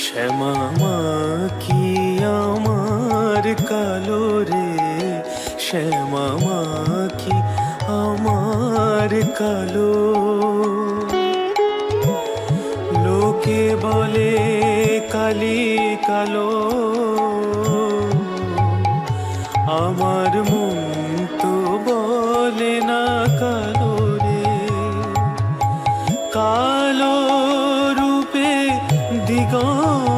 শ্যামা কি আমার কালো রে, শ্যামা কি আমার কালো। লোকে বলে কালি কালো, আমার মন তো বলে না কালো রে। কালো রূপে দিগন্ত